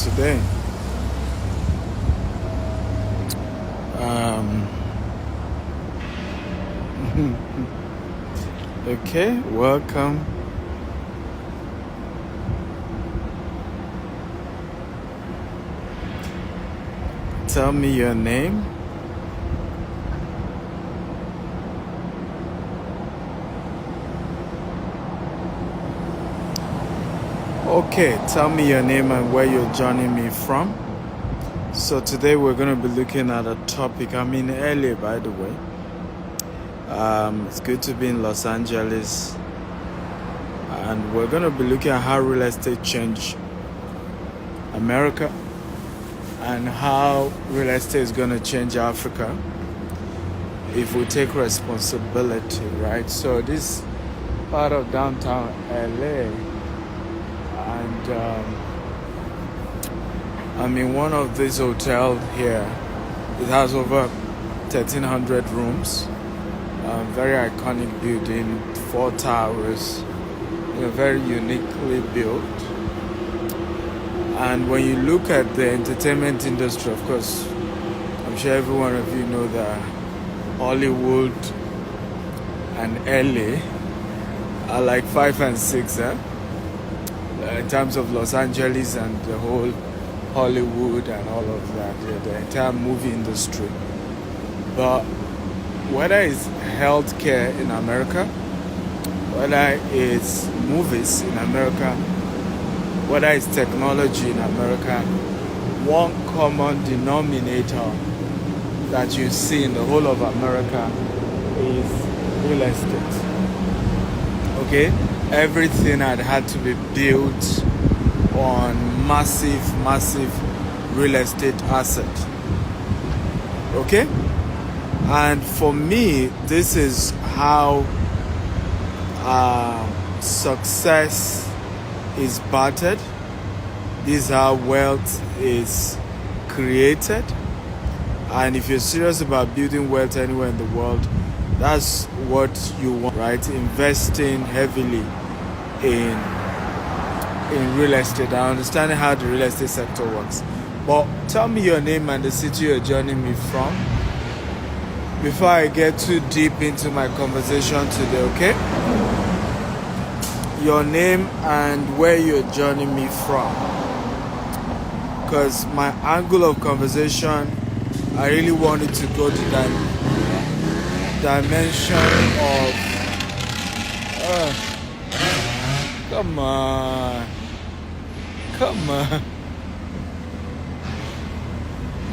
today. Um, okay, welcome. Tell me your name. Okay, tell me your name and where you're joining me from. So today we're going to be looking at a topic. I'm in LA, by the way. It's good to be in Los Angeles. And we're going to be looking at how real estate changed America and how real estate is going to change Africa if we take responsibility, right? So this part of downtown LA, and I'm in one of these hotels here. It has over 1,300 rooms. Very iconic building, 4 towers, very uniquely built. And when you look at the entertainment industry, of course, I'm sure every one of you know that Hollywood and LA are like 5 and 6, in terms of Los Angeles and the whole Hollywood and all of that, the entire movie industry. But whether it's healthcare in America, whether it's movies in America, whether it's technology in America, one common denominator that you see in the whole of America is real estate. Okay? Everything had to be built on massive real estate asset. Okay? And for me, this is how success is bartered. This is how wealth is created. And if you're serious about building wealth anywhere in the world, that's what you want, right? Investing heavily in real estate and understanding how the real estate sector works. But tell me your name and the city you're joining me from before I get too deep into my conversation today, okay? Your name and where you're joining me from. Because my angle of conversation, I really wanted to go to that dimension of come on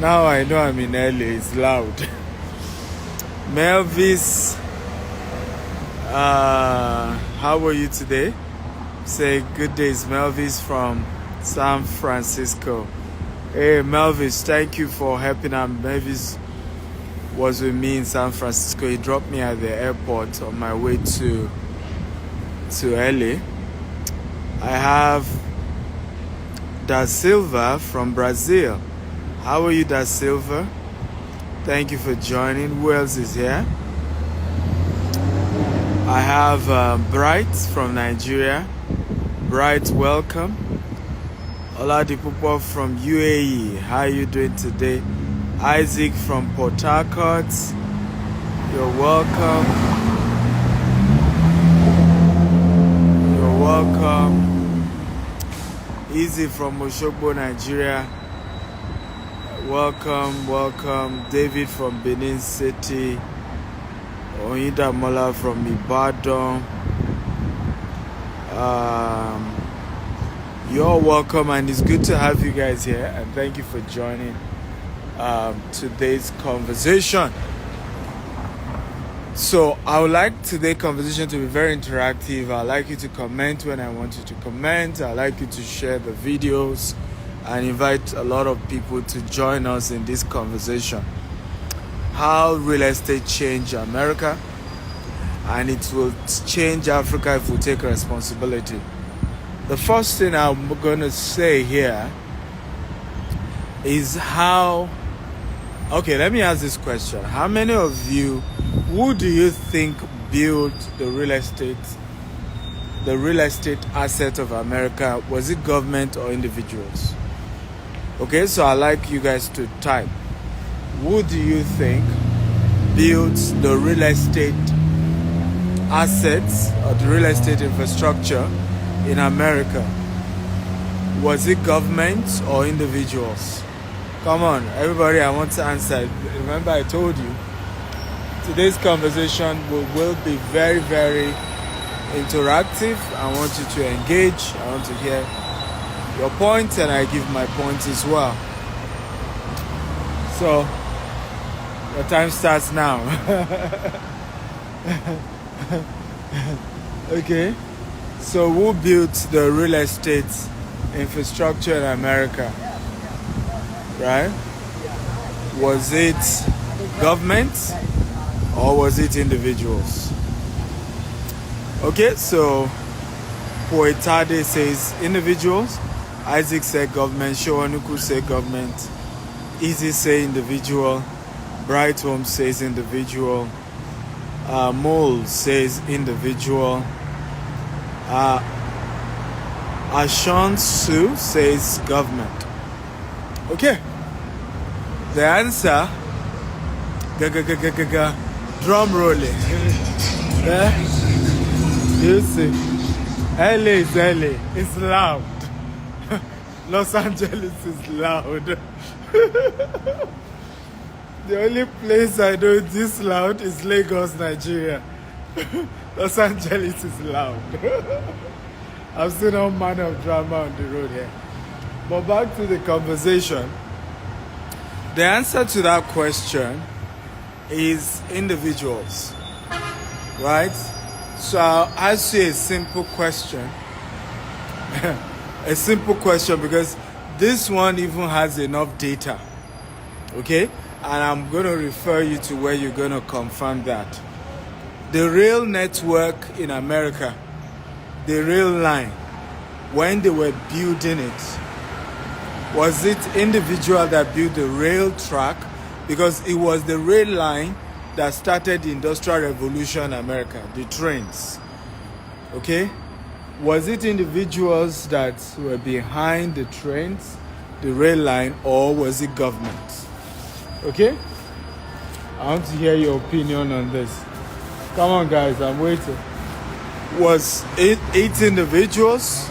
now I know I'm in LA. It's loud. Melvis, how are you today? Say good days. Melvis from San Francisco. Hey Melvis, thank you for helping out. Melvis was with me in San Francisco. He dropped me at the airport on my way to LA. I have Da Silva from Brazil. How are you, Da Silva? Thank you for joining. Who else is here? I have Bright from Nigeria. Bright, welcome. Oladipupo from UAE. How are you doing today? Isaac from Port Harcourt. You're welcome. You're welcome. Easy from Oshogbo, Nigeria. Welcome. David from Benin City. Oyinda Mola from Ibadan. You're welcome, and it's good to have you guys here, and thank you for joining today's conversation. So I would like today's conversation to be very interactive. I'd like you to comment when I want you to comment. I'd like you to share the videos and invite a lot of people to join us in this conversation. How real estate changed America, and it will change Africa if we take responsibility. The first thing I'm going to say here is how... Okay, let me ask this question. How many of you, who do you think built the real estate asset of America? Was it government or individuals? Okay, so I'd like you guys to type. Who do you think builds the real estate assets or the real estate infrastructure in America? Was it government or individuals? Come on, everybody, I want to answer. Remember, I told you, today's conversation will be very, very interactive. I want you to engage. I want to hear your points, and I give my points as well. So, your time starts now. Okay. So, who built the real estate infrastructure in America? Right? Was it government or was it individuals? Okay, so Poetade says individuals. Isaac said government. Showanuku said government. Easy say individual. Bright Home says individual. Mole says individual. Ashan Su says government. Okay. The answer. Drum rolling. You see, LA is LA. It's loud. Los Angeles is loud. The only place I know this loud is Lagos, Nigeria. Los Angeles is loud. I've seen all manner of drama on the road here. But back to the conversation. The answer to that question is individuals, right? So I'll ask you a simple question. A simple question, because this one even has enough data. Okay? And I'm going to refer you to where you're going to confirm that. The rail network in America, the rail line, when they were building it, was it individual that built the rail track? Because it was the rail line that started the Industrial Revolution in America, the trains. Okay? Was it individuals that were behind the trains, the rail line, or was it government? Okay? I want to hear your opinion on this. Come on, guys, I'm waiting. Was it 8 individuals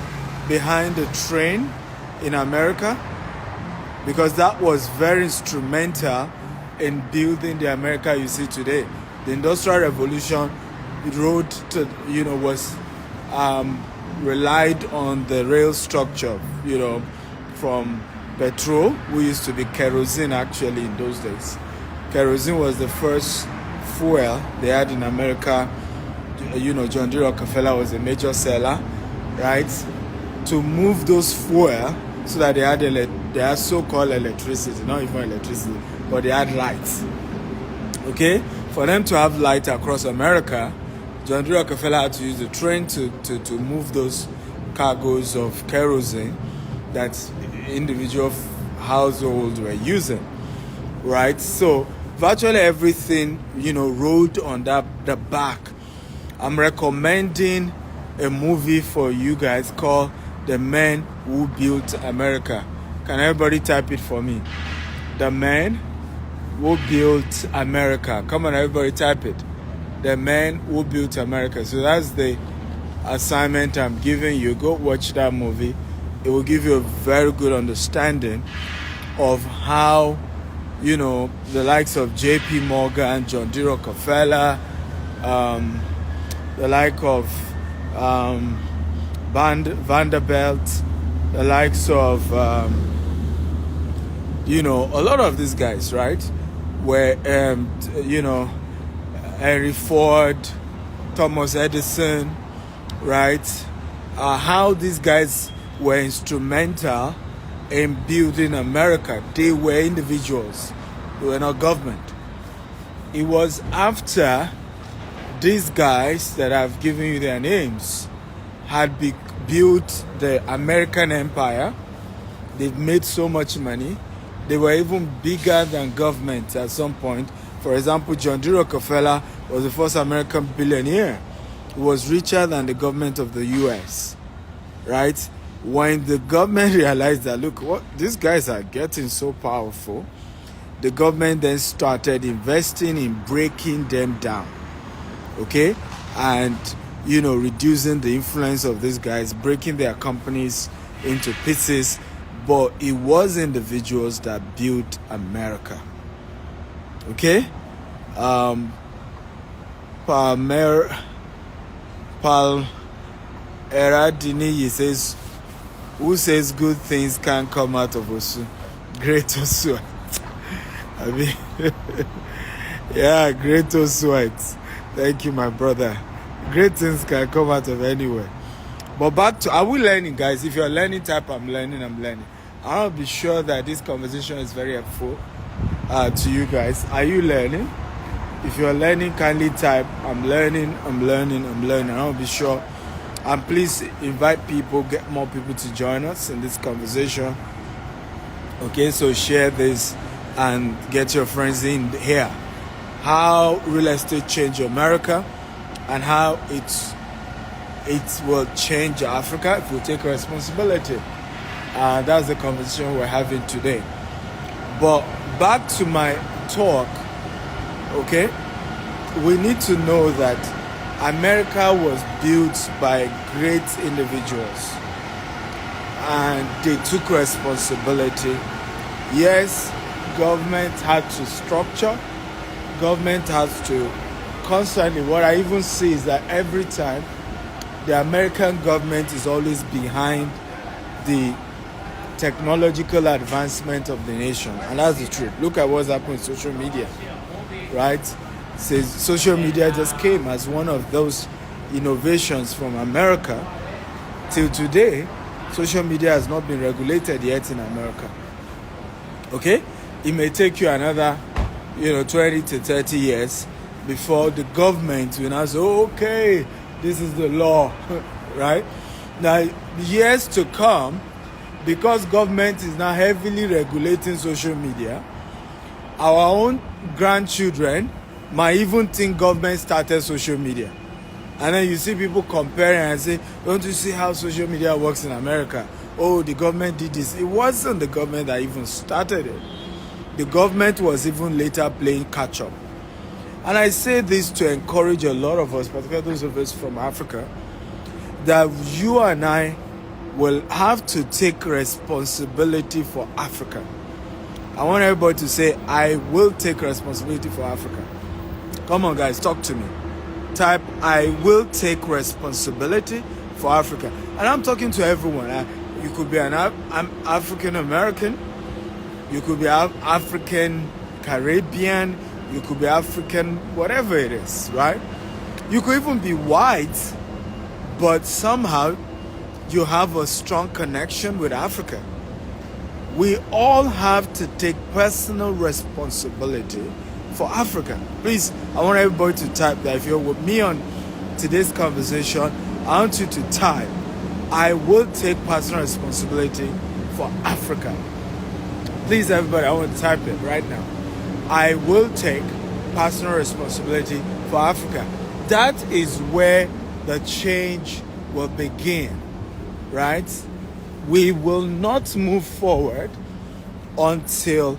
behind the train in America? Because that was very instrumental in building the America you see today. The Industrial Revolution was relied on the rail structure, from petrol, we used to be kerosene actually in those days. Kerosene was the first fuel they had in America. John D. Rockefeller was a major seller, right? To move those fuel so that they had so-called electricity, not even electricity, but they had lights. Okay? For them to have light across America, John D. Rockefeller had to use the train to move those cargoes of kerosene that individual households were using, right? So virtually everything, rode on the back. I'm recommending a movie for you guys called The Men Who Built America. Can everybody type it for me? The Men Who Built America. Come on, everybody, type it. The Men Who Built America. So that's the assignment I'm giving you. Go watch that movie. It will give you a very good understanding of how, the likes of J.P. Morgan, John D. Rockefeller, the like of Vanderbilt, the likes of, a lot of these guys, right? Where, Henry Ford, Thomas Edison, right? How these guys were instrumental in building America. They were individuals. They were not government. It was after these guys that I've given you their names had built the American empire. They've made so much money. They were even bigger than government at some point. For example, John D. Rockefeller was the first American billionaire. He was richer than the government of the U.S., right? when the government realized that, look, what these guys are getting so powerful, the government then started investing in breaking them down, okay, and reducing the influence of these guys, breaking their companies into pieces. But it was individuals that built America, okay. Paul Eradini says, who says good things can't come out of Osu? Great Osu. I mean, yeah, great Osu. Thank you, my brother. Great things can come out of anywhere. But back to, are we learning, guys? If you're learning type, I'm learning. I'll be sure that this conversation is very helpful to you guys. Are you learning? If you're learning, kindly type, I'm learning. I'll be sure. And please invite people, get more people to join us in this conversation. Okay, so share this and get your friends in here. How real estate changed America and how it will change Africa if we take responsibility. That's the conversation we're having today. But back to my talk, okay? We need to know that America was built by great individuals and they took responsibility. Yes, government had to structure, government has to constantly, what I even see is that every time the American government is always behind the technological advancement of the nation, and that's the truth. Look at what's happening with social media, right? Says social media just came as one of those innovations from America. Till today, social media has not been regulated yet in America. Okay, it may take you another 20 to 30 years before the government will now say, oh, okay, this is the law. Right now, years to come, because government is now heavily regulating social media, our own grandchildren might even think government started social media. And then you see people comparing and say, don't you see how social media works in America? Oh, the government did this. It wasn't the government that even started it. The government was even later playing catch up. And I say this to encourage a lot of us, particularly those of us from Africa, that you and I will have to take responsibility for Africa. I want everybody to say, I will take responsibility for Africa. Come on, guys, talk to me. Type, I will take responsibility for Africa. And I'm talking to everyone. You could be an African American. You could be African Caribbean. You could be African, whatever it is, right? You could even be white, but somehow you have a strong connection with Africa. We all have to take personal responsibility for Africa. Please, I want everybody to type that. If you're with me on today's conversation, I want you to type, I will take personal responsibility for Africa. Please, everybody, I want to type it right now. I will take personal responsibility for Africa. That is where the change will begin, right? We will not move forward until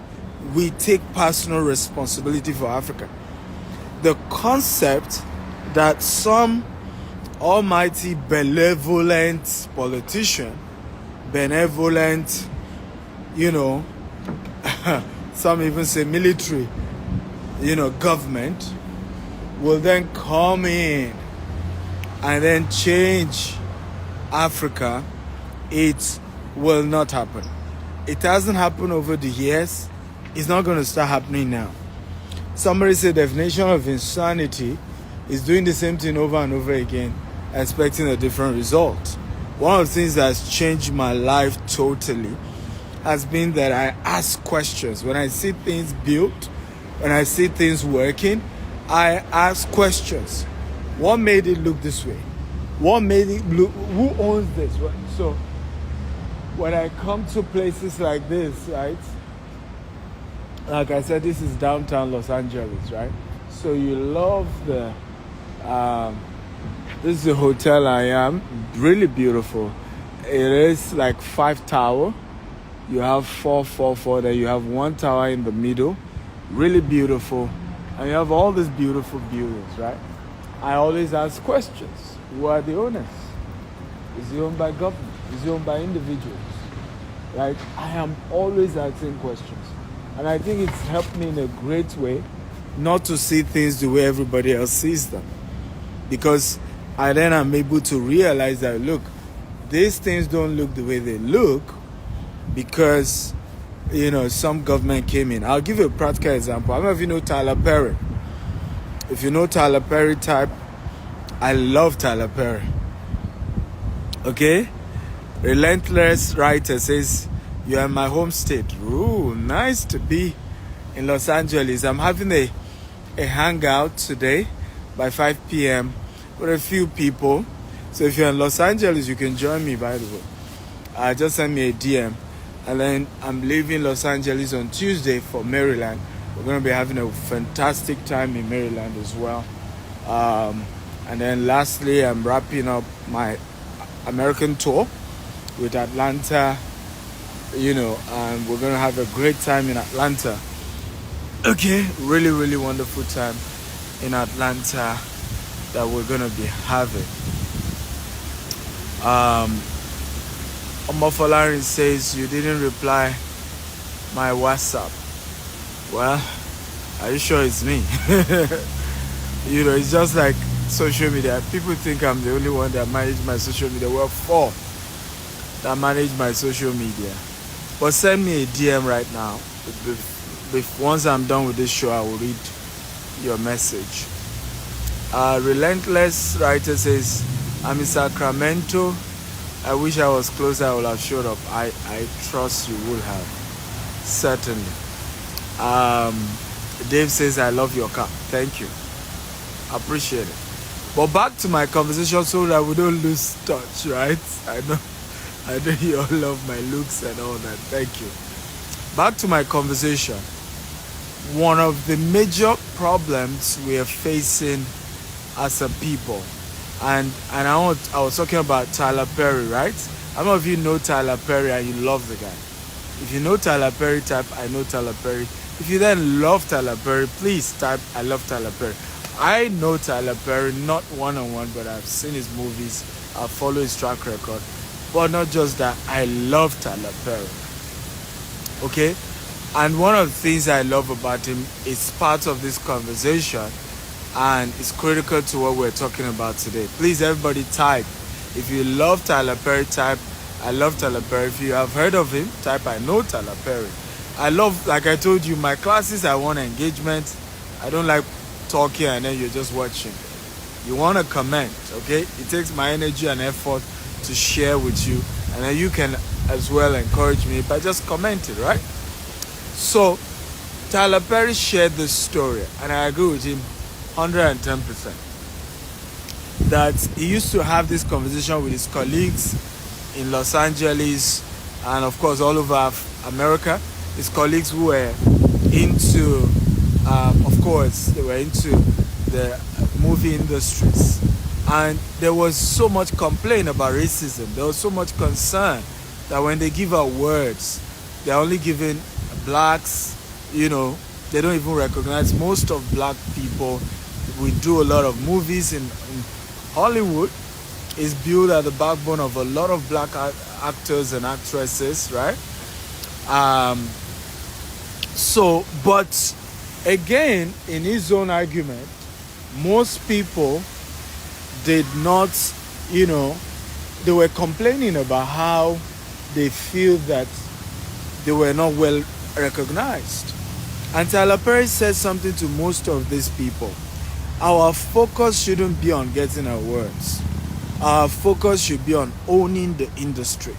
we take personal responsibility for Africa. The concept that some almighty benevolent politician, some even say military, government will then come in and then change Africa, it will not happen. It hasn't happened over the years. It's not going to start happening now. Somebody said the definition of insanity is doing the same thing over and over again, expecting a different result. One of the things that's changed my life totally has been that I ask questions. When I see things built, when I see things working, I ask questions. What made it look this way? What made it look? Who owns this? Right? So when I come to places like this, right? Like I said, this is downtown Los Angeles, right? So you love this is the hotel I am. Really beautiful. It is like 5 tower. You have 444, then you have 1 tower in the middle, really beautiful, and you have all these beautiful buildings, right? I always ask questions. Who are the owners? Is it owned by government? Is it owned by individuals? Right? I am always asking questions. And I think it's helped me in a great way not to see things the way everybody else sees them. Because I then am able to realize that, look, these things don't look the way they look because, some government came in. I'll give you a practical example. I don't know if you know Tyler Perry. If you know Tyler Perry type, I love Tyler Perry. Okay? Relentless writer says, "You are in my home state." Ooh, nice to be in Los Angeles. I'm having a hangout today by 5 p.m. with a few people. So if you're in Los Angeles, you can join me, by the way. Just send me a DM. And then I'm leaving Los Angeles on Tuesday for Maryland. We're going to be having a fantastic time in Maryland as well. And then lastly, I'm wrapping up my American tour with Atlanta, and we're going to have a great time in Atlanta. Okay, really, really wonderful time in Atlanta that we're going to be having. Omofolarin says, "You didn't reply my WhatsApp." Well, are you sure it's me? It's just like social media. People think I'm the only one that manages my social media. We're 4 that manage my social media. But send me a DM right now. Once I'm done with this show, I will read your message. Relentless writer says, "I'm in Sacramento. I wish I was closer. I would have showed up." I trust you will have. Certainly. Dave says, "I love your car." Thank you. Appreciate it. But back to my conversation so that we don't lose touch, right? I know you all love my looks and all that. Thank you. Back to my conversation. One of the major problems we are facing as a people, and I was talking about Tyler Perry, right? I don't know if you know Tyler Perry and you love the guy. If you know Tyler Perry, type "I know Tyler Perry." If you then love Tyler Perry, please type "I love Tyler Perry." I know Tyler Perry, not one-on-one, but I've seen his movies. I follow his track record. But not just that, I love Tyler Perry. Okay? And one of the things I love about him is part of this conversation, and it's critical to what we're talking about today. Please, everybody type. If you love Tyler Perry, type "I love Tyler Perry." If you have heard of him, type "I know Tyler Perry." I love, like I told you, my classes, I want engagement. I don't like talking and then you're just watching. You want to comment, okay? It takes my energy and effort to share with you, and then you can as well encourage me by just commenting, right? So Tyler Perry shared this story, and I agree with him 110%, that he used to have this conversation with his colleagues in Los Angeles and of course all over America. His colleagues who were into they were into the movie industries, and there was so much complaint about racism. There was so much concern that when they give out words, they're only giving blacks. They don't even recognize most of black people. We do a lot of movies in Hollywood. Is built at the backbone of a lot of black actors and actresses, right? But again, in his own argument, most people did not, they were complaining about how they feel that they were not well recognized. And Tyler Perry said something to most of these people. Our focus shouldn't be on getting awards. Our focus should be on owning the industry.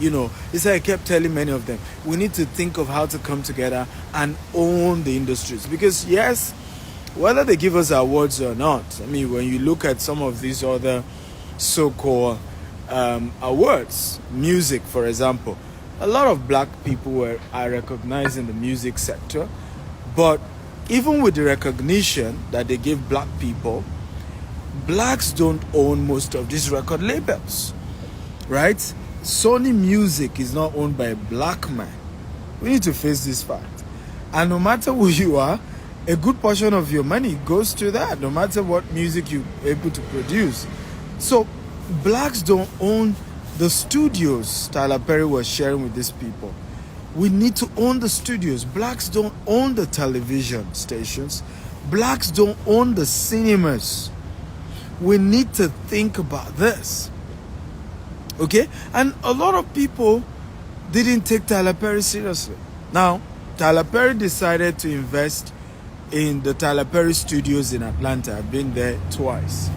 He said, I kept telling many of them, we need to think of how to come together and own the industries. Because yes, whether they give us awards or not, when you look at some of these other so-called awards, music, for example, a lot of black people are recognized in the music sector. But even with the recognition that they give black people, blacks don't own most of these record labels. right? Sony Music is not owned by a black man. We need to face this fact. And no matter who you are, a good portion of your money goes to that, no matter what music you're able to produce. So blacks don't own the studios Tyler Perry was sharing with these people. We need to own the studios. Blacks don't own the television stations. Blacks don't own the cinemas. We need to think about this. Okay? And a lot of people didn't take Tyler Perry seriously. Now, Tyler Perry decided to invest in the Tyler Perry Studios in Atlanta. I've been there twice.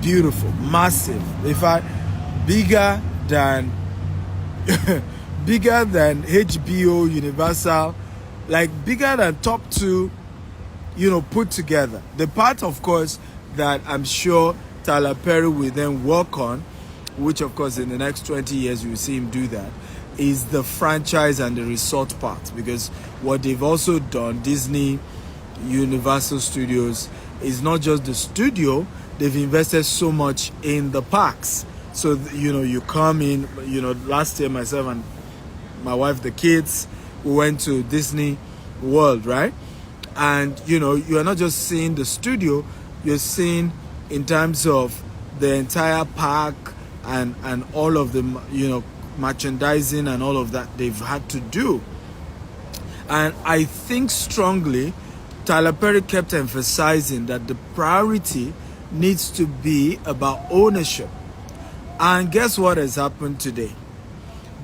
Beautiful, massive. In fact, bigger than HBO, Universal, like bigger than top two, put together. The part, of course, that I'm sure Tyler Perry will then work on, which of course in the next 20 years you will see him do that, is the franchise and the resort part. Because what they've also done, Disney, Universal Studios, is not just the studio, they've invested so much in the parks. So, you come in, last year myself and my wife, the kids, we went to Disney World, right? And, you are not just seeing the studio, you're seeing in terms of the entire park and all of the, merchandising and all of that they've had to do. And I think strongly Tyler Perry kept emphasizing that the priority needs to be about ownership. And guess what has happened today?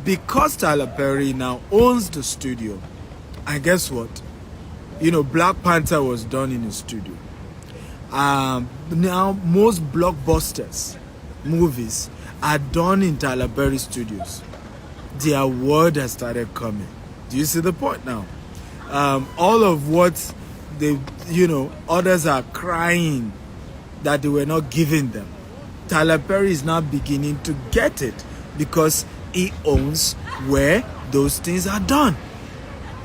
Because Tyler Perry now owns the studio, and guess what? Black Panther was done in his studio. Now most blockbusters movies are done in Tyler Perry Studios. The award has started coming. Do you see the point now? All of what they, others are crying that they were not giving them. Tyler Perry is now beginning to get it because he owns where those things are done,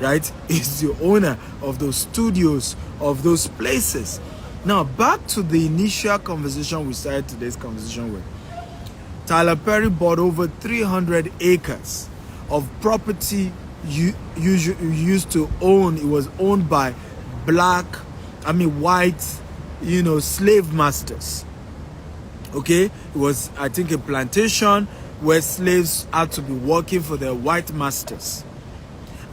right? He's the owner of those studios, of those places. Now, back to the initial conversation we started today's conversation with. Tyler Perry bought over 300 acres of property used to own. It was owned by white, slave masters. Okay? It was, I think, a plantation where slaves had to be working for their white masters.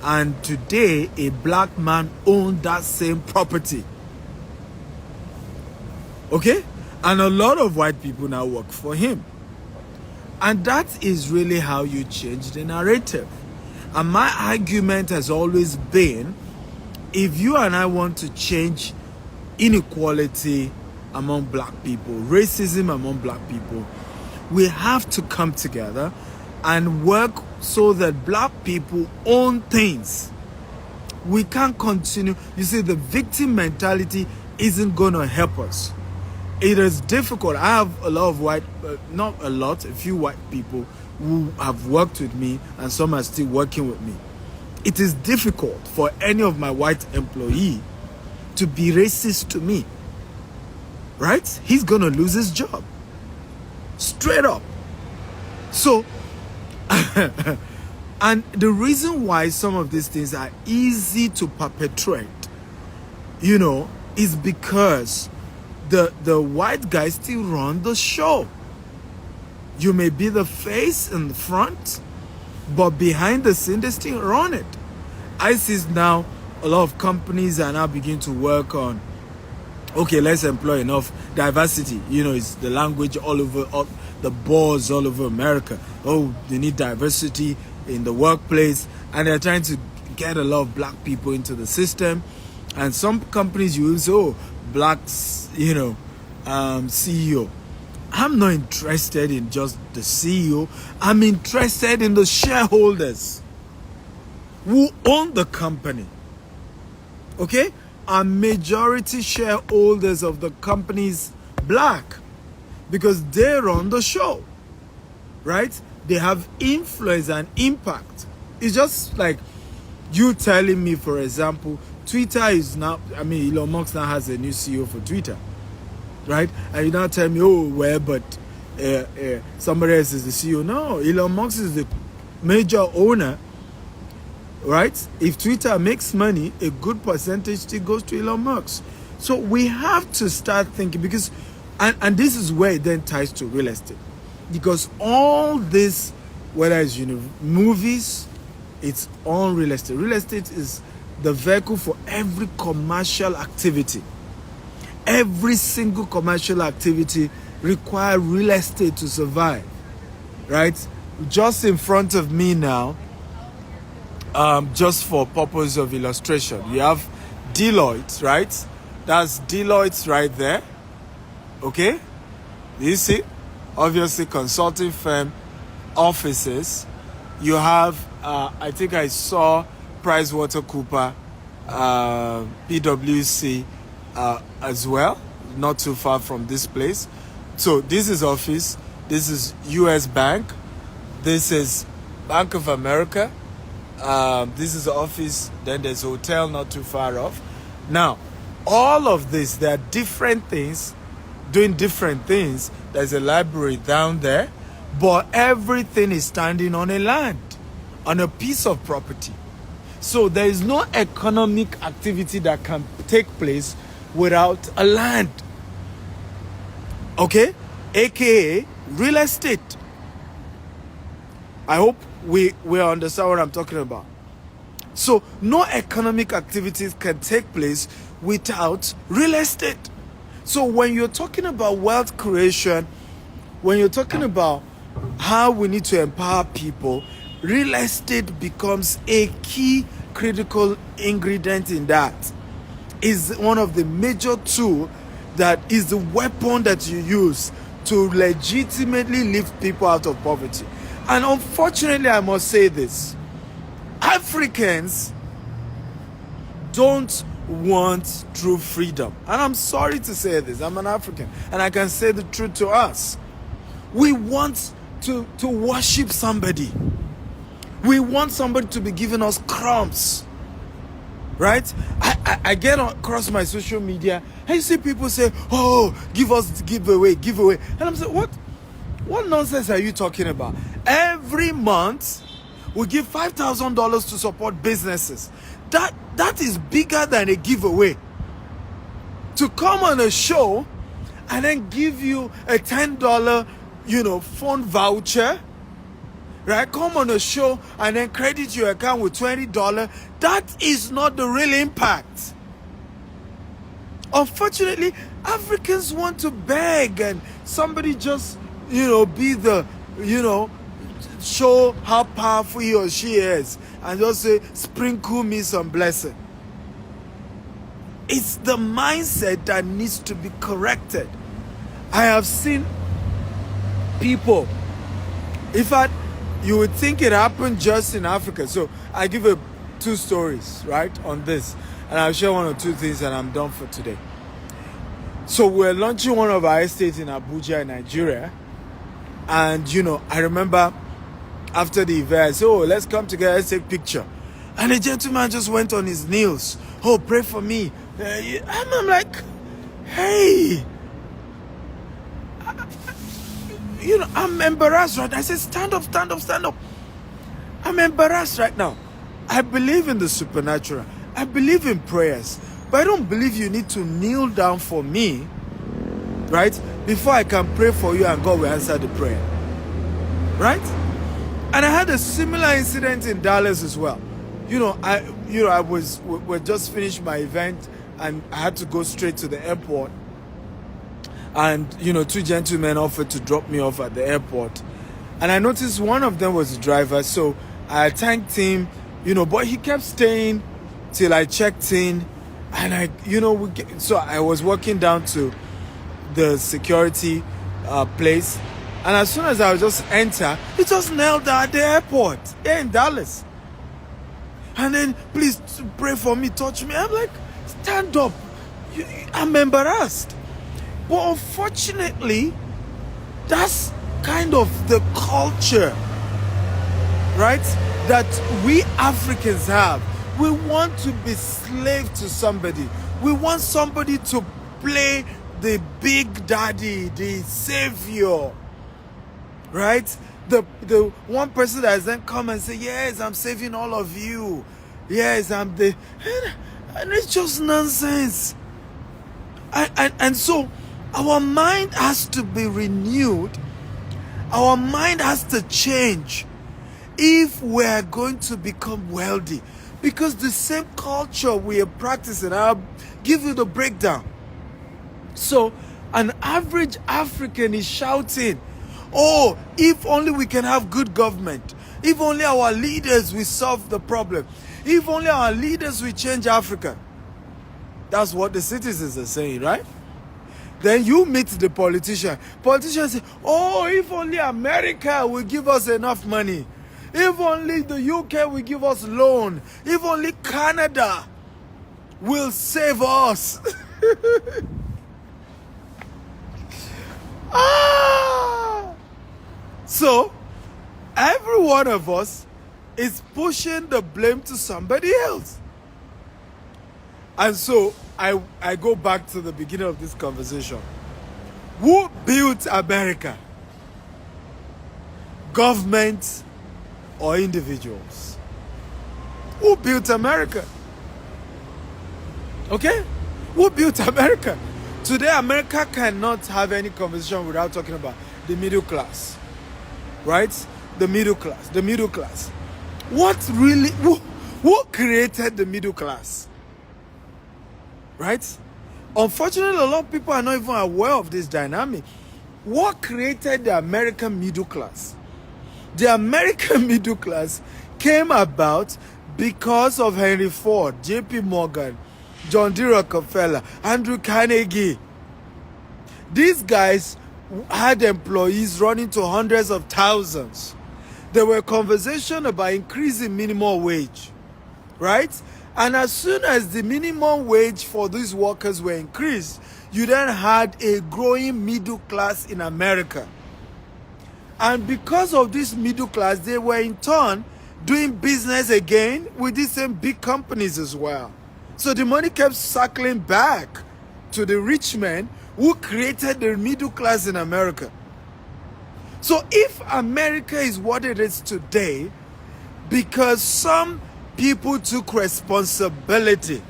And today, a black man owned that same property. Okay? And a lot of white people now work for him. And that is really how you change the narrative. And my argument has always been, if you and I want to change inequality among black people, racism among black people, we have to come together and work so that black people own things. We can't continue. You see, the victim mentality isn't going to help us. It is difficult. I have a lot of a few white people who have worked with me, and some are still working with me. It is difficult for any of my white employee to be racist to me, right? He's going to lose his job. Straight up. So, and the reason why some of these things are easy to perpetrate, is because the white guys still run the show. You may be the face in the front, but behind the scene they still run it. I see now a lot of companies are now beginning to work on, okay, let's employ enough diversity. It's the language all over, the boards all over America. Oh, they need diversity in the workplace, and they're trying to get a lot of black people into the system. And some companies use, blacks, CEO. I'm not interested in just the CEO. I'm interested in the shareholders who own the company. Okay? Are majority shareholders of the companies black? Because they run the show, right? They have influence and impact. It's just like you telling me, for example, Twitter is now, Elon Musk now has a new CEO for Twitter, right? And you now tell me, but somebody else is the CEO. No, Elon Musk is the major owner, right? If Twitter makes money, a good percentage still goes to Elon Musk. So we have to start thinking, because, and this is where it then ties to real estate, because all this, whether it's movies, it's all real estate. Real estate is the vehicle for every commercial activity. Every single commercial activity requires real estate to survive, right? Just in front of me now, just for purpose of illustration, you have Deloitte, right? That's Deloitte right there. Okay? You see? Obviously, consulting firm offices. You have, I think I saw PricewaterhouseCoopers, PwC as well, not too far from this place. So this is office. This is US Bank. This is Bank of America. This is the office. Then there's a hotel not too far off. Now, all of this, there are different things doing different things. There's a library down there, but everything is standing on a land, on a piece of property. So there is no economic activity that can take place without a land. Okay? AKA real estate. I hope we understand what I'm talking about. So no economic activities can take place without real estate. So when you're talking about wealth creation, when you're talking about how we need to empower people, real estate becomes a key critical ingredient in that. Is one of the major tools that is the weapon that you use to legitimately lift people out of poverty. And unfortunately, I must say this, Africans don't want true freedom. And I'm sorry to say this, I'm an African, and I can say the truth to us. We want to worship somebody. We want somebody to be giving us crumbs. Right? I get across my social media and you see people say, oh, give us giveaway. And I'm saying, what nonsense are you talking about? Every month we give $5,000 to support businesses. That is bigger than a giveaway. To come on a show and then give you a $10 phone voucher, right? Come on a show and then credit your account with $20. That is not the real impact. Unfortunately, Africans want to beg and somebody just, be the, show how powerful he or she is and just say, sprinkle me some blessing. It's the mindset that needs to be corrected. I have seen people, in fact, you would think it happened just in Africa. So I give you 2 stories, right, on this. And I'll share 1 or 2 things and I'm done for today. So we're launching one of our estates in Abuja, in Nigeria. And, I remember after the event, I said, oh, let's come together, let's take a picture. And the gentleman just went on his knees. Oh, pray for me. I'm like, hey. I'm embarrassed, right? I said, stand up. I'm embarrassed right now. I believe in the supernatural. I believe in prayers. But I don't believe you need to kneel down for me, right? Before I can pray for you and God will answer the prayer. Right? And I had a similar incident in Dallas as well. We just finished my event and I had to go straight to the airport. And, 2 gentlemen offered to drop me off at the airport. And I noticed one of them was the driver. So I thanked him, but he kept staying till I checked in. And so I was walking down to the security place. And as soon as I would just enter, he just knelt down at the airport here in Dallas. And then, please pray for me, touch me. I'm like, stand up. I'm embarrassed. But unfortunately, that's kind of the culture, right, that we Africans have. We want to be slave to somebody. We want somebody to play the big daddy, the savior. right? The one person that has then come and say, yes, I'm saving all of you. Yes, I'm the... And it's just nonsense. And so our mind has to be renewed. Our mind has to change if we're going to become wealthy. Because the same culture we are practicing, I'll give you the breakdown. So an average African is shouting, oh, if only we can have good government. If only our leaders will solve the problem. If only our leaders will change Africa. That's what the citizens are saying, right? Then you meet the politician. Politicians say, oh, if only America will give us enough money. If only the UK will give us loan. If only Canada will save us. So, every one of us is pushing the blame to somebody else. And so, I go back to the beginning of this conversation. Who built America? Government or individuals? Who built America? Okay? Who built America? Today, America cannot have any conversation without talking about the middle class. Right? The middle class. The middle class. What really... Who created the middle class? Right? Unfortunately, a lot of people are not even aware of this dynamic. What created the American middle class? The American middle class came about because of Henry Ford, J.P. Morgan, John D. Rockefeller, Andrew Carnegie. These guys had employees running to hundreds of thousands. There were conversations about increasing minimum wage, right? And as soon as the minimum wage for these workers were increased, you then had a growing middle class in America. And because of this middle class, they were in turn doing business again with these same big companies as well. So the money kept circling back to the rich men who created the middle class in America. So if America is what it is today, because some people took responsibility,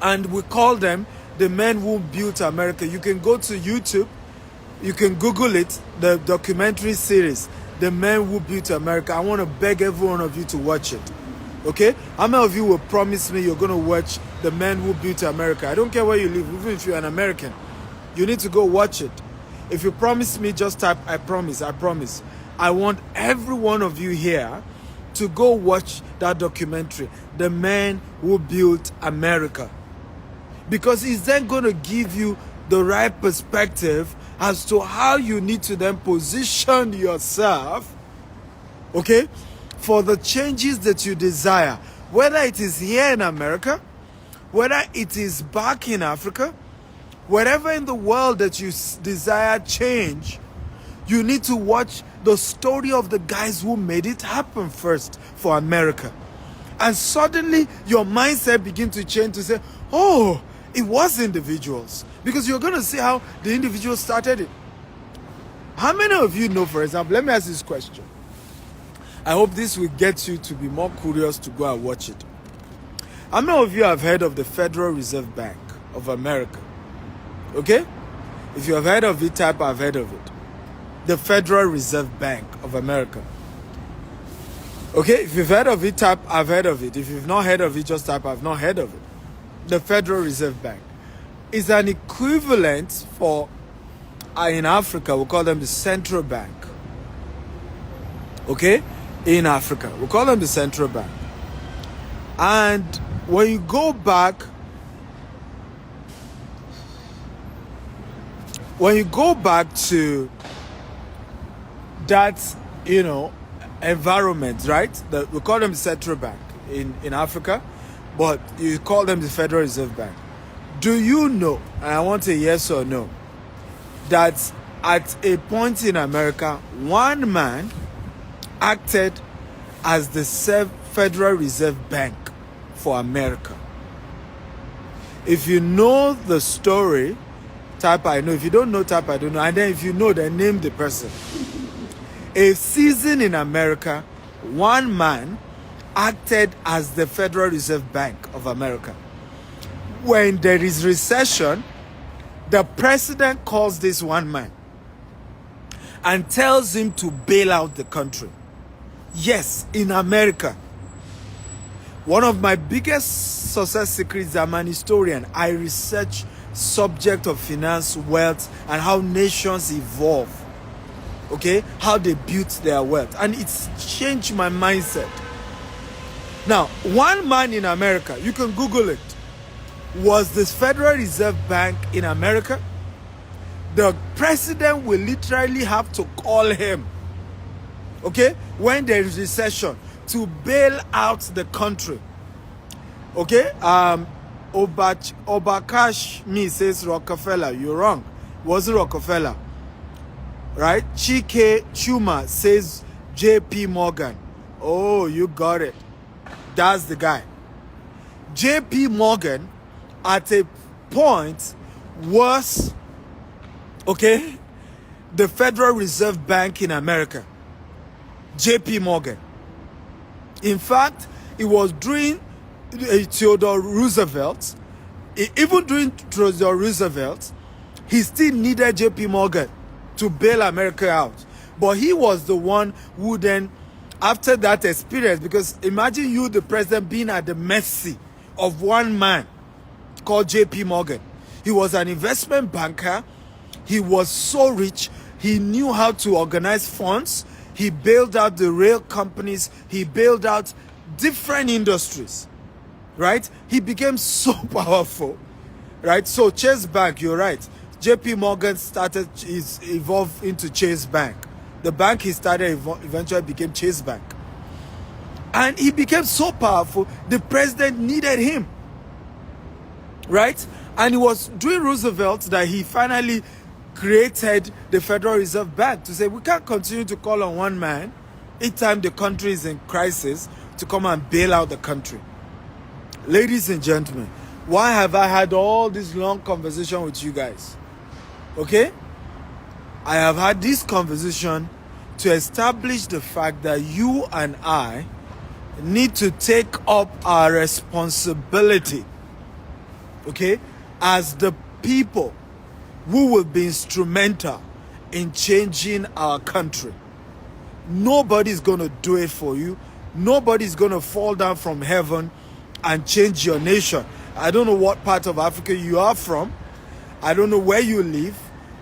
and we call them the men who built America. You can go to YouTube, you can Google it, the documentary series, The Men Who Built America. I want to beg every one of you to watch it. Okay? How many of you will promise me you're going to watch The Men Who Built America? I don't care where you live, even if you're an American. You need to go watch it. If you promise me, just type, I promise, I promise. I want every one of you here to go watch that documentary, The Men Who Built America. Because it's then going to give you the right perspective as to how you need to then position yourself, okay, for the changes that you desire. Whether it is here in America, whether it is back in Africa, wherever in the world that you desire change, you need to watch the story of the guys who made it happen first for America. And suddenly your mindset begins to change to say, oh, it was individuals. Because you're going to see how the individuals started it. How many of you know, for example, let me ask this question. I hope this will get you to be more curious to go and watch it. How many of you have heard of the Federal Reserve Bank of America? Okay? If you have heard of it, type I've heard of it. The Federal Reserve Bank of America. Okay? If you've heard of it, type I've heard of it. If you've not heard of it, just type I've not heard of it. The Federal Reserve Bank is an equivalent for, in Africa, we call them the central bank. Okay? In Africa, we call them the central bank. And when you go back, to that, environment, right? We call them the central bank in Africa, but you call them the Federal Reserve Bank. Do you know, and I want a yes or no, that at a point in America, one man acted as the Federal Reserve Bank for America? If you know the story, type I know. If you don't know, type I don't know. And then if you know, then name the person. A season in America, one man acted as the Federal Reserve Bank of America. When there is recession, the president calls this one man and tells him to bail out the country. Yes, in America. One of my biggest success secrets, I'm an historian. I research subject of finance, wealth, and how nations evolve. Okay? How they built their wealth. And it's changed my mindset. Now, one man in America, you can Google it, was the Federal Reserve Bank in America. The president will literally have to call him, okay, when there is recession, to bail out the country. Okay? Obakash me says Rockefeller. You're wrong. It wasn't Rockefeller. Right? Chike Chuma says JP Morgan. Oh, you got it. That's the guy. JP Morgan at a point was, okay, the Federal Reserve Bank in America. JP Morgan. In fact, it was during Theodore Roosevelt. Even during Theodore Roosevelt, he still needed JP Morgan to bail America out. But he was the one who then, after that experience, because imagine you, the president, being at the mercy of one man called JP Morgan. He was an investment banker. He was so rich. He knew how to organize funds. He bailed out the rail companies. He bailed out different industries, right? He became so powerful, right? So Chase Bank, you're right. JP Morgan evolved into Chase Bank. The bank he started eventually became Chase Bank. And he became so powerful, the president needed him, right? And it was during Roosevelt that he finally created the Federal Reserve Bank to say, we can't continue to call on one man each time the country is in crisis to come and bail out the country. Ladies and gentlemen, why have I had all this long conversation with you guys? Okay? I have had this conversation to establish the fact that you and I need to take up our responsibility, okay, as the people who will be instrumental in changing our country. Nobody's going to do it for you. Nobody's going to fall down from heaven and change your nation. I don't know what part of Africa you are from. I don't know where you live.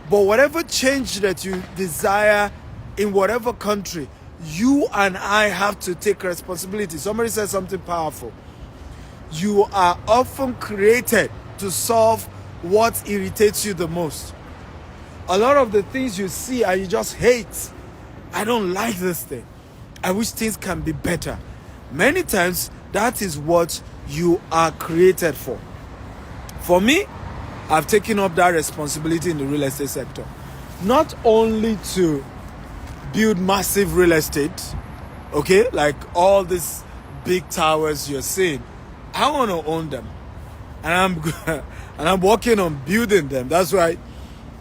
But whatever change that you desire in whatever country, you and I have to take responsibility. Somebody said something powerful. You are often created to solve what irritates you the most. A lot of the things you see and you just hate. I don't like this thing. I wish things can be better. Many times, that is what you are created for. For me, I've taken up that responsibility in the real estate sector. Not only to build massive real estate, okay, like all these big towers you're seeing. I want to own them. And I'm working on building them. That's why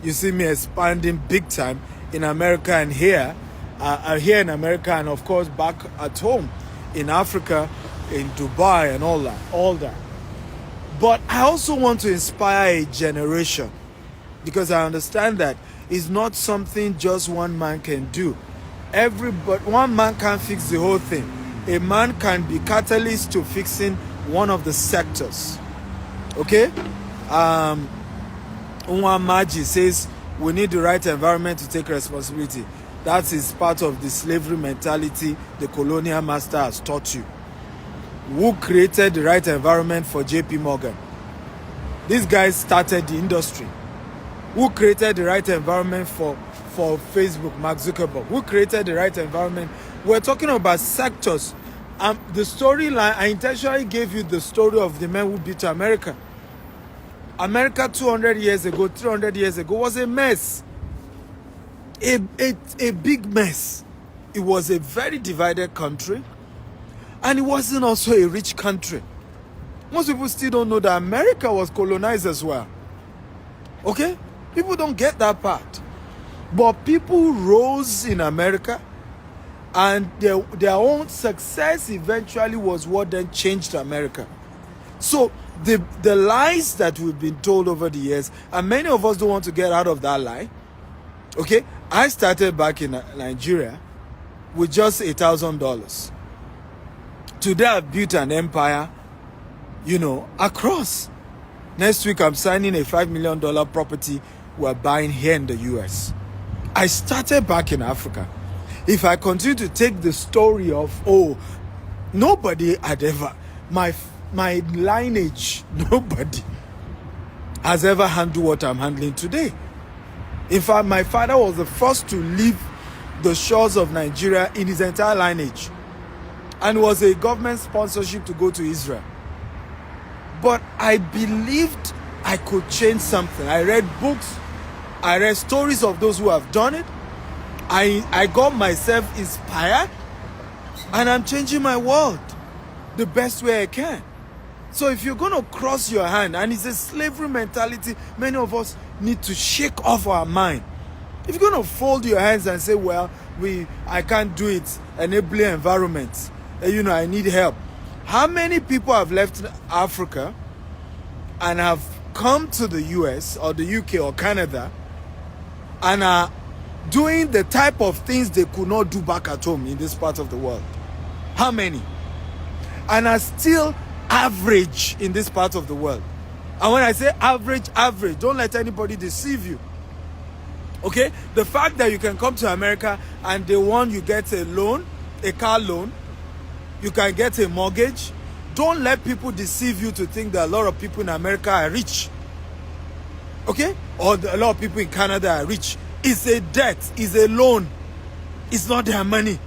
you see me expanding big time in America and here in America, and of course back at home in Africa, in Dubai and all that. But I also want to inspire a generation, because I understand that it's not something just one man can do. One man can't fix the whole thing. A man can be catalyst to fixing one of the sectors. Okay? Unwa Maji says we need the right environment to take responsibility. That is part of the slavery mentality the colonial master has taught you. Who created the right environment for JP Morgan? These guys started the industry. Who created the right environment for Facebook, Mark Zuckerberg? Who created the right environment? We're talking about sectors. The storyline, I intentionally gave you the story of the men who built America. America 200 years ago, 300 years ago was a mess. A big mess. It was a very divided country. And it wasn't also a rich country. Most people still don't know that America was colonized as well. Okay? People don't get that part. But people rose in America And their own success eventually was what then changed America. So the lies that we've been told over the years, and many of us don't want to get out of that lie. Okay, I started back in Nigeria with just $1,000. Today I've built an empire, across. Next week I'm signing a $5 million property we're buying here in the US. I started back in Africa. If I continue to take the story of, nobody had ever, my lineage, nobody has ever handled what I'm handling today. In fact, my father was the first to leave the shores of Nigeria in his entire lineage, and was a government sponsorship to go to Israel. But I believed I could change something. I read books, I read stories of those who have done it. I got myself inspired, and I'm changing my world the best way I can. So if you're going to cross your hand, and it's a slavery mentality many of us need to shake off our mind. If you're going to fold your hands and say, well, I can't do it, enabling environment, I need help. How many people have left Africa and have come to the US or the UK or Canada and are doing the type of things they could not do back at home in this part of the world? How many? And are still average in this part of the world. And when I say average, don't let anybody deceive you. Okay? The fact that you can come to America and they want you get a loan, a car loan, you can get a mortgage. Don't let people deceive you to think that a lot of people in America are rich. Okay? Or a lot of people in Canada are rich. It's a debt, it's a loan. It's not their money.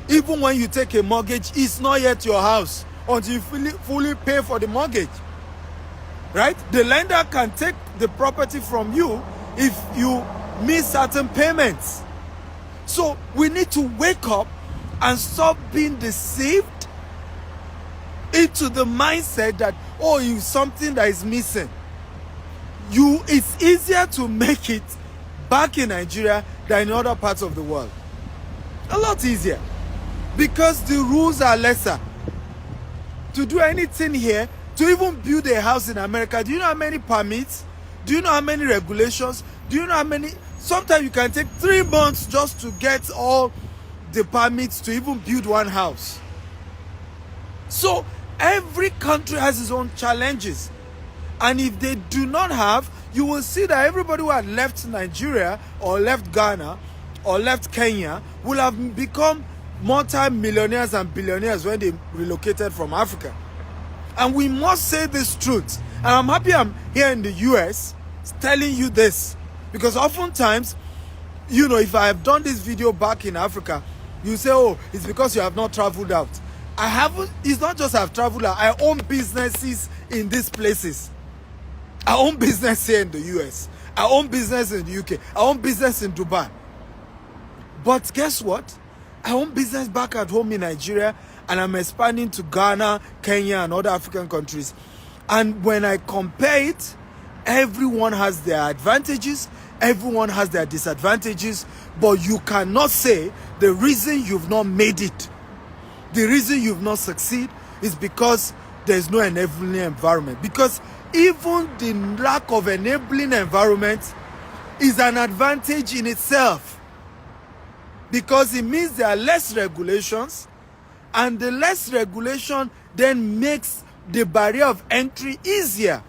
Even when you take a mortgage, it's not yet your house until you fully pay for the mortgage. Right? The lender can take the property from you if you miss certain payments. So we need to wake up and stop being deceived into the mindset that, it's something that is missing. It's easier to make it back in Nigeria than in other parts of the world. A lot easier. Because the rules are lesser. To do anything here, to even build a house in America, do you know how many permits? Do you know how many regulations? Do you know how many? Sometimes you can take 3 months just to get all the permits to even build one house. So every country has its own challenges. And if they do not have, you will see that everybody who had left Nigeria or left Ghana or left Kenya will have become multi-millionaires and billionaires when they relocated from Africa. And we must say this truth. And I'm happy I'm here in the US telling you this. Because oftentimes, if I have done this video back in Africa, you say, it's because you have not traveled out. I haven't. It's not just I've traveled out. I own businesses in these places. I own business here in the US. I own business in the UK. I own business in Dubai. But guess what? I own business back at home in Nigeria, and I'm expanding to Ghana, Kenya, and other African countries. And when I compare it, everyone has their advantages, everyone has their disadvantages, but you cannot say the reason you've not made it, the reason you've not succeeded is because there's no enabling environment. Because even the lack of enabling environment is an advantage in itself. Because it means there are less regulations, and the less regulation then makes the barrier of entry easier.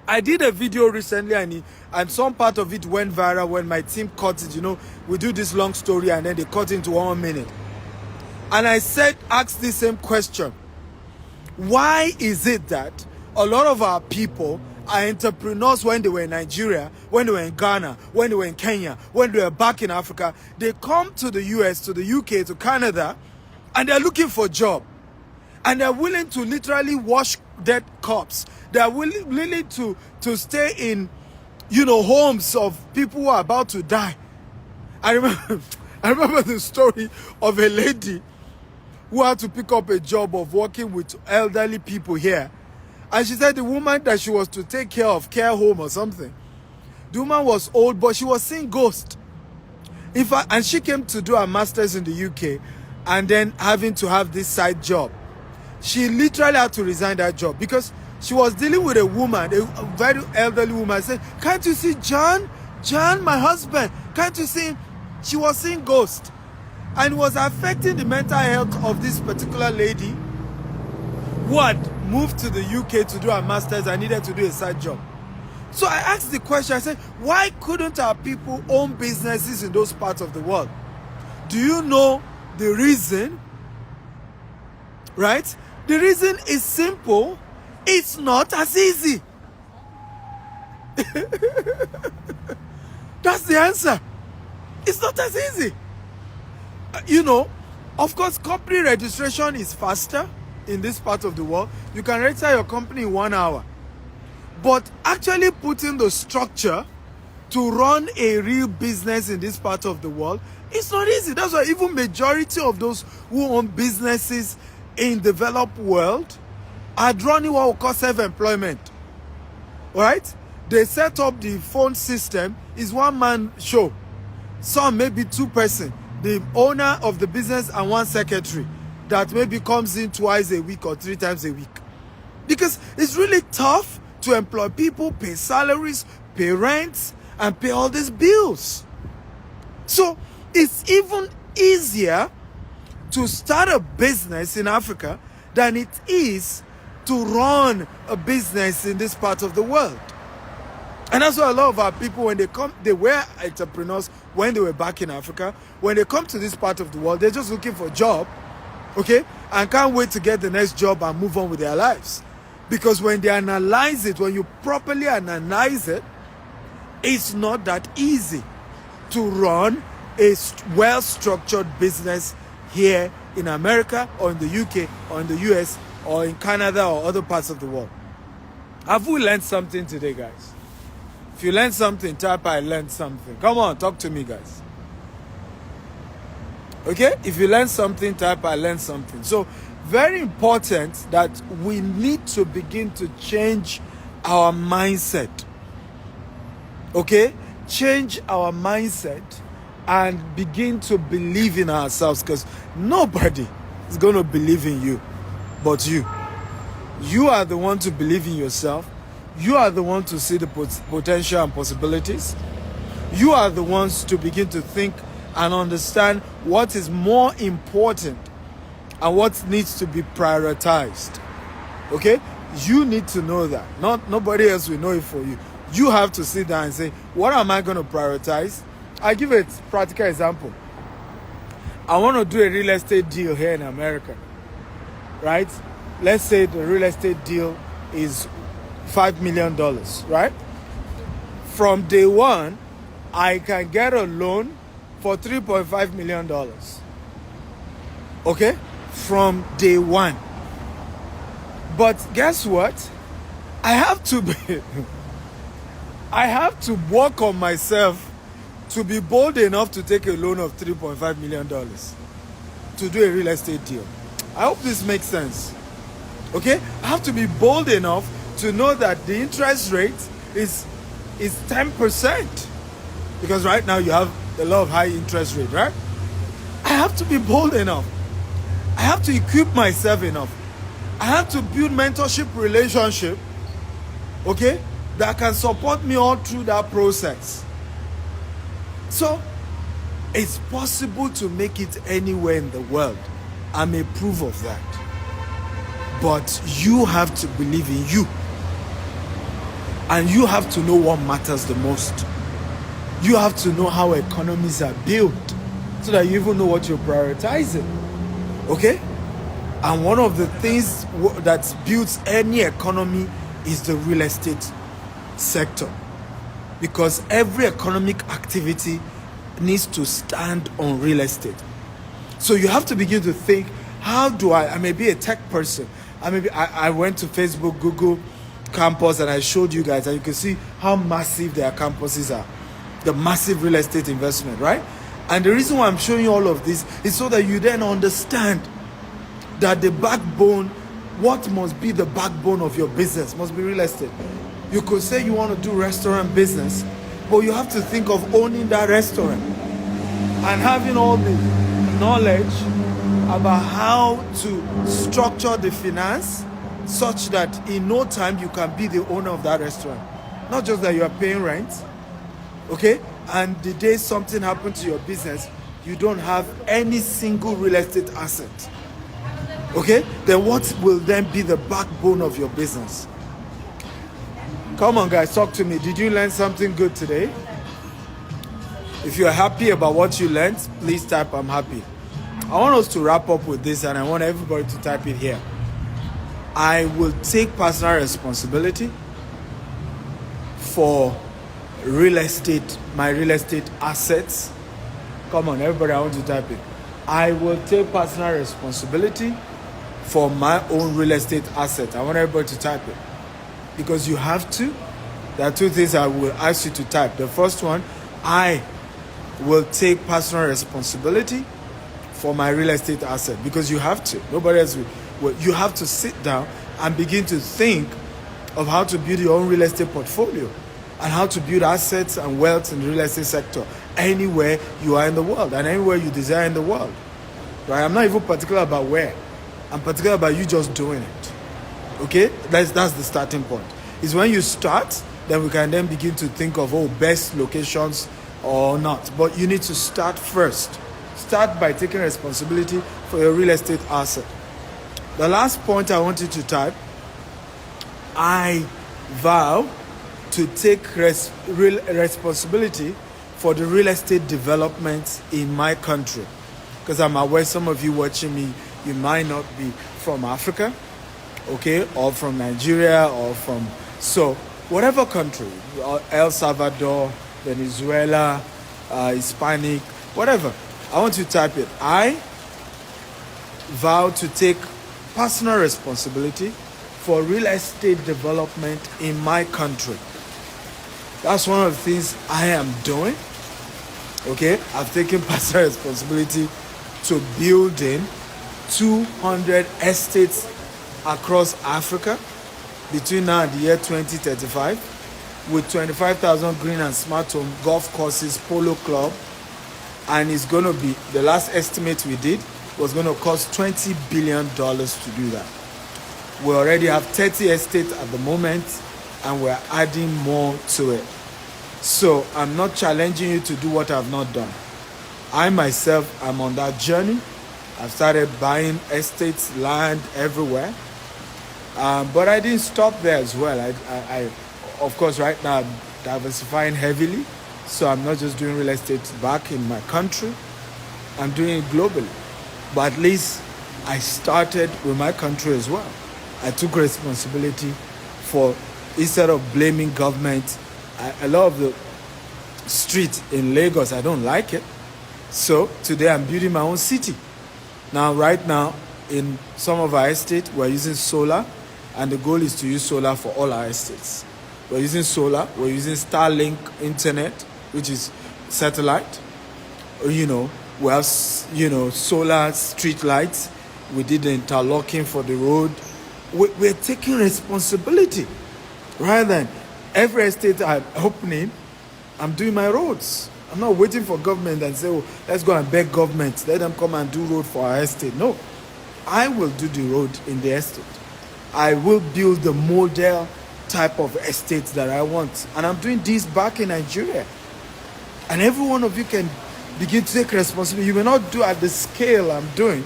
I did a video recently, and some part of it went viral when my team cut it. We do this long story and then they cut into 1 minute. And I asked the same question. Why is it that a lot of our people are entrepreneurs when they were in Nigeria, when they were in Ghana, when they were in Kenya, when they were back in Africa? They come to the US, to the UK, to Canada, and they're looking for a job. And they're willing to literally wash dead corpses. They're willing to stay in, homes of people who are about to die. I remember the story of a lady who had to pick up a job of working with elderly people here. And she said the woman that she was to take care of, care home or something, the woman was old, but she was seeing ghosts. And she came to do her master's in the UK and then having to have this side job. She literally had to resign that job because she was dealing with a woman, a very elderly woman. Said, "Can't you see John? John, my husband, can't you see him?" She was seeing ghosts. And it was affecting the mental health of this particular lady who had moved to the UK to do her master's and needed to do a side job. So I asked the question, I said, why couldn't our people own businesses in those parts of the world? Do you know the reason? Right? The reason is simple. It's not as easy. That's the answer. It's not as easy. You know, of course, company registration is faster in this part of the world. You can register your company in 1 hour. But actually putting the structure to run a real business in this part of the world, it's not easy. That's why even majority of those who own businesses in developed world are running what we call self-employment. All right? They set up the phone system. It's one-man show. Some maybe 2 person. The owner of the business and 1 secretary that maybe comes in twice a week or 3 times a week. Because it's really tough to employ people, pay salaries, pay rents, and pay all these bills. So it's even easier to start a business in Africa than it is to run a business in this part of the world. And that's why a lot of our people, when they come, they were entrepreneurs when they were back in Africa. When they come to this part of the world, they're just looking for a job, okay? And can't wait to get the next job and move on with their lives. Because when they analyze it, when you properly analyze it, it's not that easy to run a well-structured business here in America or in the UK or in the US or in Canada or other parts of the world. Have we learned something today, guys? If you learned something, type I learned something. Come on, talk to me, guys. Okay? If you learned something, type I learned something. So, very important that we need to begin to change our mindset. Okay? Change our mindset and begin to believe in ourselves, because nobody is going to believe in you but you. You are the one to believe in yourself. You are the one to see the potential and possibilities. You are the ones to begin to think and understand what is more important and what needs to be prioritized. Okay? You need to know that. Nobody else will know it for you. You have to sit down and say, what am I going to prioritize? I give a practical example. I want to do a real estate deal here in America. Right? Let's say the real estate deal is $5 million, right? From day one, I can get a loan for $3.5 million. Okay? From day one. But guess what? I have to work on myself to be bold enough to take a loan of $3.5 million to do a real estate deal. I hope this makes sense. Okay? I have to be bold enough to know that the interest rate is 10%. Because right now you have a lot of high interest rate, right? I have to be bold enough. I have to equip myself enough. I have to build mentorship relationship, okay, that can support me all through that process. So, it's possible to make it anywhere in the world. I'm a proof of that. But you have to believe in you. And you have to know what matters the most. You have to know how economies are built so that you even know what you're prioritizing. Okay? And one of the things that builds any economy is the real estate sector. Because every economic activity needs to stand on real estate. So you have to begin to think, how do I may be a tech person. I went to Facebook, Google campus, and I showed you guys, and you can see how massive their campuses are. The massive real estate investment, right? And the reason why I'm showing you all of this is so that you then understand that the backbone, what must be the backbone of your business must be real estate. You could say you want to do restaurant business, but you have to think of owning that restaurant. and having all the knowledge about how to structure the finance such that in no time you can be the owner of that restaurant. Not just that you are paying rent, okay? And the day something happened to your business, you don't have any single real estate asset, okay? Then what will then be the backbone of your business? Come on, guys, talk to me. Did you learn something good today? If you're happy about what you learned, please type "I'm happy." I want us to wrap up with this, and I want everybody to type it here. I will take personal responsibility for real estate, my real estate assets. Come on, everybody, I want to type it. I will take personal responsibility for my own real estate assets. I want everybody to type it. Because you have to. There are two things I will ask you to type. The first one, I will take personal responsibility for my real estate asset, because you have to. Nobody else will. Well, you have to sit down and begin to think of how to build your own real estate portfolio and how to build assets and wealth in the real estate sector anywhere you are in the world and anywhere you desire in the world. Right? I'm not even particular about where. I'm particular about you just doing it. Okay? That's the starting point. It's when you start, then we can then begin to think of, best locations or not. But you need to start first. Start by taking responsibility for your real estate asset. The last point I want you to type, I vow to take responsibility for the real estate development in my country. Because I'm aware some of you watching me, you might not be from Africa, okay, or from Nigeria, or from, so whatever country, El Salvador, Venezuela, Hispanic, whatever, I want you to type it. I vow to take personal responsibility for real estate development in my country. That's one of the things I am doing. Okay, I've taken personal responsibility to building 200 estates across Africa between now and the year 2035, with 25,000 green and smart home, golf courses, polo club, and it's going to be, the last estimate we did was going to cost $20 billion to do that. We already have 30 estates at the moment, and we're adding more to it. So I'm not challenging you to do what I've not done. I myself am on that journey. I've started buying estates, land everywhere. But I didn't stop there as well. I of course, right now I'm diversifying heavily. So I'm not just doing real estate back in my country. I'm doing it globally. But at least I started with my country as well. I took responsibility for, instead of blaming government, I love the street in Lagos. I don't like it. So today I'm building my own city. Now, right now, in some of our estates, we're using solar, and the goal is to use solar for all our estates. We're using solar, we're using Starlink internet, which is satellite. You know, we have, solar street lights. We did the interlocking for the road. We're taking responsibility. Rather than every estate I'm opening, I'm doing my roads. I'm not waiting for government and say, let's go and beg government. Let them come and do road for our estate. No, I will do the road in the estate. I will build the model type of estates that I want. And I'm doing this back in Nigeria. And every one of you can begin to take responsibility. You may not do at the scale I'm doing.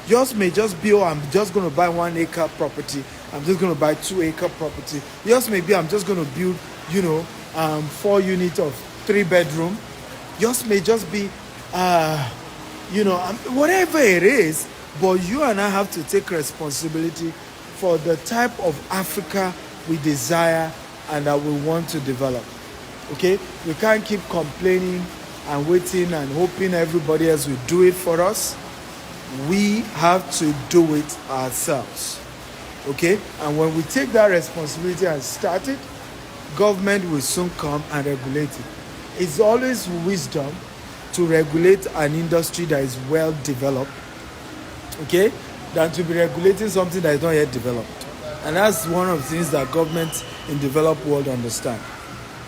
Yours may just be, I'm just going to buy 1 acre property. I'm just going to buy 2 acre property. Yours may be, I'm just going to build, 4 units of 3 bedroom. Yours may just be, whatever it is, but you and I have to take responsibility for the type of Africa we desire and that we want to develop. Okay? We can't keep complaining and waiting and hoping everybody else will do it for us. We have to do it ourselves. Okay? And when we take that responsibility and start it, government will soon come and regulate it. It's always wisdom to regulate an industry that is well developed, okay, than to be regulating something that is not yet developed. And that's one of the things that governments in developed world understand,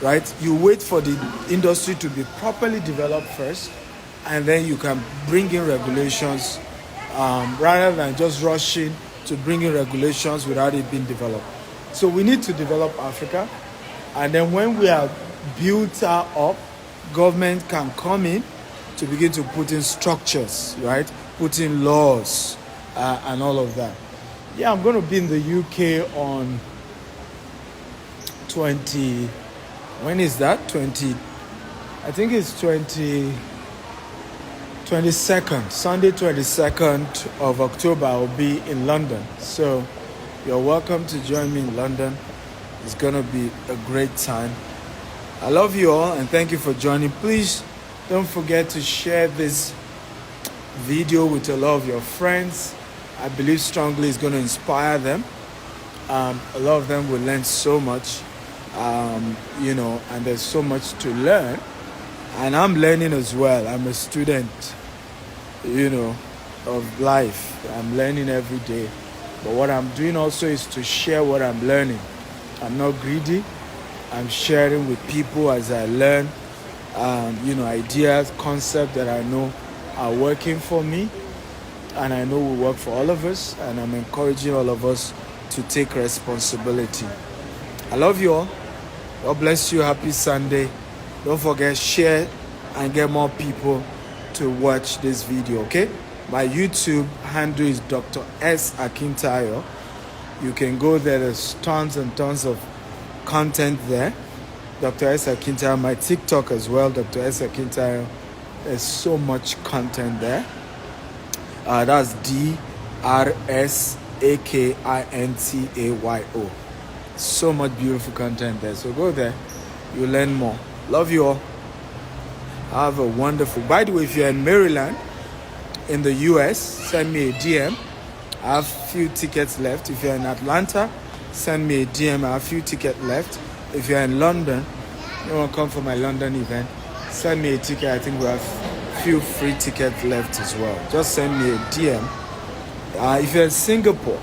right? You wait for the industry to be properly developed first, and then you can bring in regulations rather than just rushing to bring in regulations without it being developed. So we need to develop Africa, and then when we have built her up, government can come in to begin to put in structures, right? Put in laws and all of that. Yeah, I'm going to be in the UK on 20. When is that? 20. I think it's 22nd. Sunday 22nd of October, I'll be in London. So you're welcome to join me in London. It's going to be a great time. I love you all and thank you for joining. Please don't forget to share this video with a lot of your friends. I believe strongly it's going to inspire them. A lot of them will learn so much, and there's so much to learn. And I'm learning as well. I'm a student, of life. I'm learning every day. But what I'm doing also is to share what I'm learning. I'm not greedy. I'm sharing with people as I learn, ideas, concepts that I know are working for me and I know will work for all of us, and I'm encouraging all of us to take responsibility. I love you all. God bless you. Happy Sunday. Don't forget, share and get more people to watch this video, okay? My YouTube handle is Dr. S. Akintayo. You can go there. There's tons and tons of content there. Dr. S. Akintayo. My TikTok as well, Dr. S. Akintayo. There's so much content there. That's DRSAKINTAYO. So much beautiful content there. So go there. You'll learn more. Love you all. Have a wonderful. By the way, if you're in Maryland, in the US, send me a DM. I have few tickets left. If you're in Atlanta, send me a DM. I have few tickets left. If you're in London, you want to come for my London event, send me a ticket. I think we have few free tickets left as well. Just send me a DM. If you're in Singapore,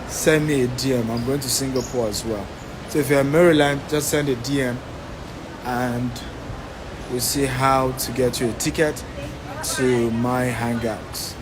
send me a DM. I'm going to Singapore as well. So if you're in Maryland, just send a DM and we'll see how to get you a ticket to my hangouts.